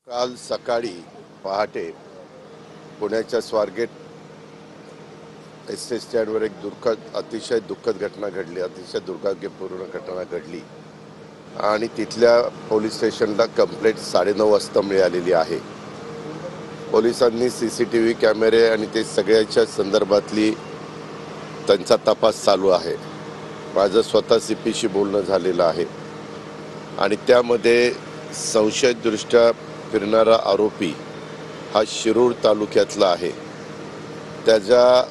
काल सकाळी पहाटे पुण्याच्या स्वारगेट एस टी स्टँडवर एक अतिशय दुःखद घटना घडली, अतिशय दुर्भाग्यपूर्ण घटना घडली आणि तिथल्या पोलीस स्टेशनला कंप्लेंट 9:30 वाजता मिळालेली आहे. पोलिसांनी CCTV कॅमेरे आणि ते सगळ्याच्या संदर्भातली त्यांचा तपास चालू आहे. माझं स्वतः CPशी बोलणं झालेलं आहे आणि त्यामध्ये संशयदृष्ट्या फिरणारा आरोपी हा शिरूर तालुक्यातला आहे. त्याच्या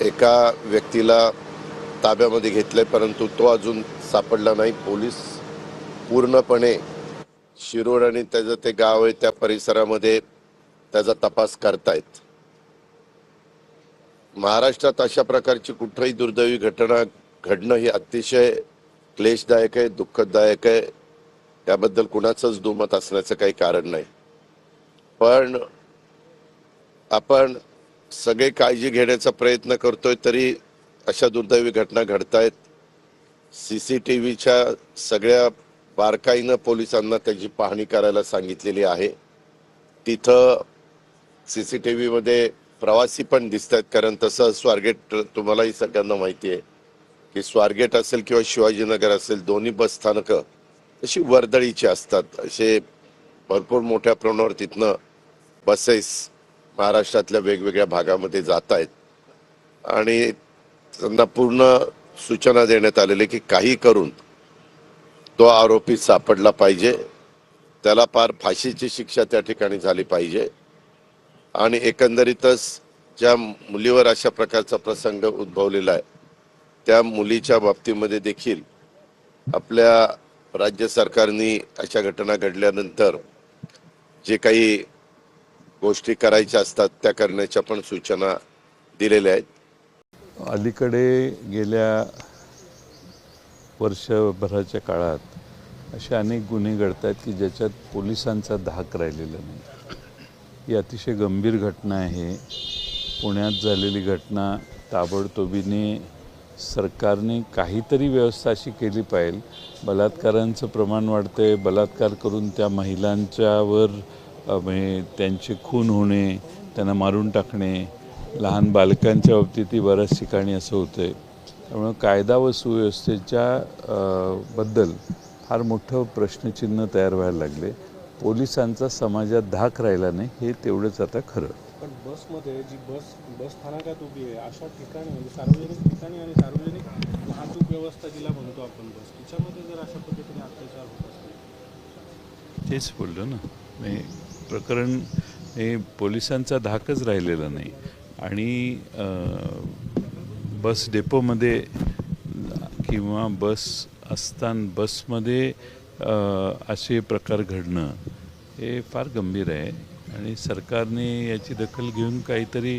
एका व्यक्तीला ताब्यामध्ये घेतलंय, परंतु तो अजून सापडला नाही. पोलीस पूर्णपणे शिरूर आणि त्याचं ते गाव आहे त्या परिसरामध्ये त्याचा तपास करतायत. महाराष्ट्रात अशा प्रकारची कुठलीही दुर्दैवी घटना घडणं हे अतिशय क्लेशदायक आहे, दुःखदायक आहे. त्याबद्दल कुणाचंच दुमत असण्याचं काही कारण नाही. पण आपण सगळे काळजी घेण्याचा प्रयत्न करतोय, तरी अशा दुर्दैवी घटना घडतायत. CCTVच्या सगळ्या बारकाईनं पोलिसांना त्याची पाहणी करायला सांगितलेली आहे. तिथं CCTV मध्ये प्रवासी पण दिसत आहेत, कारण तसं स्वारगेट तुम्हालाही सगळ्यांना माहिती आहे की स्वारगेट असेल किंवा शिवाजीनगर असेल, दोन्ही बस स्थानकं अशी वर्दळीची असतात. असे भरपूर मोठ्या प्रमाणावर तिथनं बसेस महाराष्ट्रातल्या वेगवेगळ्या भागामध्ये जात आहेत आणि त्यांना पूर्ण सूचना देण्यात आलेली की काही करून तो आरोपी सापडला पाहिजे, त्याला पार फाशीची शिक्षा त्या ठिकाणी झाली पाहिजे. आणि एकंदरीतच ज्या मुलीवर अशा प्रकारचा प्रसंग उद्भवलेला आहे त्या मुलीच्या बाबतीमध्ये देखील आपल्या राज्य सरकारने अशा घटना घडल्यानंतर जे काही गोष्टी करायच्या असतात त्या करण्याच्या पण सूचना दिलेल्या आहेत. अलीकडे गेल्या वर्षभराच्या काळात असे अनेक गुन्हे घडत आहेत की ज्याच्यात पोलिसांचा धाक राहिलेला नाही. ही अतिशय गंभीर घटना आहे. पुण्यात झालेली घटना ताबडतोबीने सरकारने काहीतरी व्यवस्था अशी केली पाहिजे. बलात्कारांचं प्रमाण वाढतं आहे. बलात्कार करून त्या महिलांच्यावर त्यांचे खून होणे, त्यांना मारून टाकणे, लहान बालकांच्या बाबतीतही बऱ्याच ठिकाणी असं होतं आहे. त्यामुळं कायदा व सुव्यवस्थेच्या बद्दल फार मोठं प्रश्नचिन्ह तयार व्हायला लागले. पोलिसांचा समाजात धाक राहिला नाही, हे तेवढंच आता खरं. पण बसमध्ये जी बस स्थानकात उभी आहे अशा ठिकाणी, म्हणजे सार्वजनिक ठिकाणी आणि सार्वजनिक वाहतूक व्यवस्था जिला म्हणतो आपण बस, तिच्यामध्ये जर अशा पद्धतीने अत्याचार होत असेल, तेच बोललो ना मी. प्रकरण हे पोलिसांचा धाकच राहिलेला नाही. आणि बस डेपोमध्ये किंवा बस असताना बसमध्ये असे प्रकार घडणं हे फार गंभीर आहे आणि सरकारने याची दखल घेऊन काहीतरी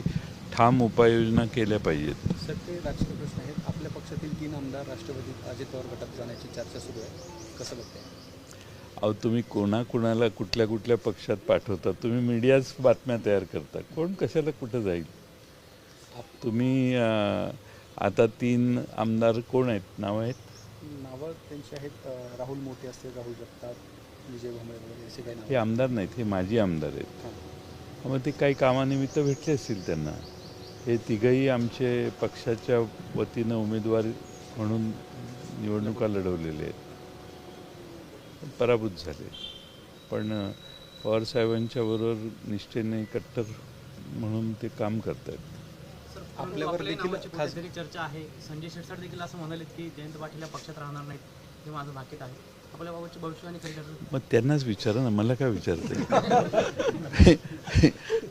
ठाम उपाययोजना केल्या पाहिजेत. सर, ते राजकीय प्रश्न आहेत. आपल्या पक्षातील 3 आमदार राष्ट्रवादी अजित पवार गटात जाण्याची चर्चा सुरू आहे, कसं बघताय? अहो, तुम्ही कोणाला कुठल्या पक्षात पाठवता? तुम्ही मीडियाच बातम्या तयार करता. कोण कशाला कुठं जाईल? तुम्ही आता 3 आमदार कोण आहेत? नावं त्यांची आहेत. राहुल मोठे असतील, राहुल जगताप, विजय भांबळे वगैरे असे काही नाव. हे आमदार नाहीत, हे माजी आमदार आहेत. मग ते काही कामानिमित्त भेटले असतील त्यांना. हे तिघंही आमचे पक्षाच्या वतीनं उमेदवार म्हणून निवडणुका लढवलेले आहेत, पराभूत झाले. पण पवारसाहेबांच्या बरोबर निष्ठेने कट्टर म्हणून ते काम करत आहेत. आपल्यावर देखील खासगी चर्चा आहे. संजय शिरसाट देखील असं म्हणाले की जयंत पाटील या पक्षात राहणार नाहीत, हे माझं भाकीत आहे. आपल्या बाबाची भविष्यवाणी खरी ठरली. मग त्यांनाच विचारा ना, मला काय विचारते?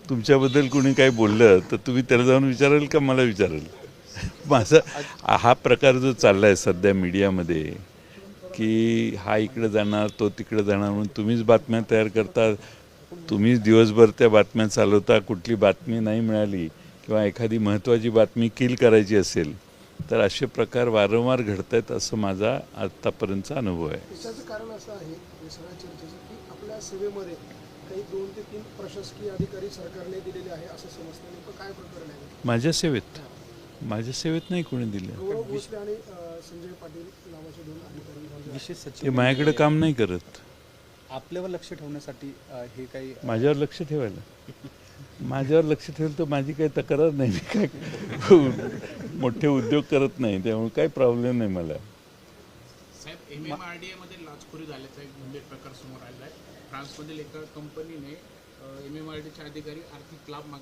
तुमच्याबद्दल कोणी काही बोललं तर तुम्ही त्याला जाऊन विचाराल का मला विचाराल? माझा हा प्रकार जो चालला आहे सध्या मीडियामध्ये की हा इकडे जाणार तो तिकडे जाणार म्हणून तुम्हीच बातम्या तयार करता, तुम्हीच दिवसभर त्या बातम्या चालवता. कुठली बातमी नाही मिळाली किंवा एखादी महत्त्वाची बातमी किल करायची असेल तर असे प्रकार वारंवार घडत आहेत, असं माझा आत्तापर्यंतचा अनुभव आहे. त्याचं कारण असं आहे या सगळ्या चर्चेचं की आपल्या सेवेमध्ये काही 2 ते 3 प्रशासकीय अधिकारी सरकारने दिलेले आहे असं समजतं. नेमकं काय प्रकरण आहे? माझ्या सेवेत नाही कोणी दिलं. गौरव भोसले आणि संजय पाटील नावाचे 2 अधिकारी विशेष ते सचिव माझ्याकडे काम नाही करत. आपल्यावर लक्ष ठेवण्यासाठी हे काही माझ्यावर लक्ष ठेवायला माझ्यावर लक्ष ठेवलं तर माझी काही तक्रार नाही. मी काय मोठे उद्योग करत नाही, त्यामुळे काही प्रॉब्लेम नाही मला. साहेब, MMRDA मध्ये लाचखोरी झाल्याचा एक गंभीर प्रकार समोर आलेला आहे. फ्रान्समधील एका कंपनीने MMRDA चे अधिकारी आर्थिक लाभ मागत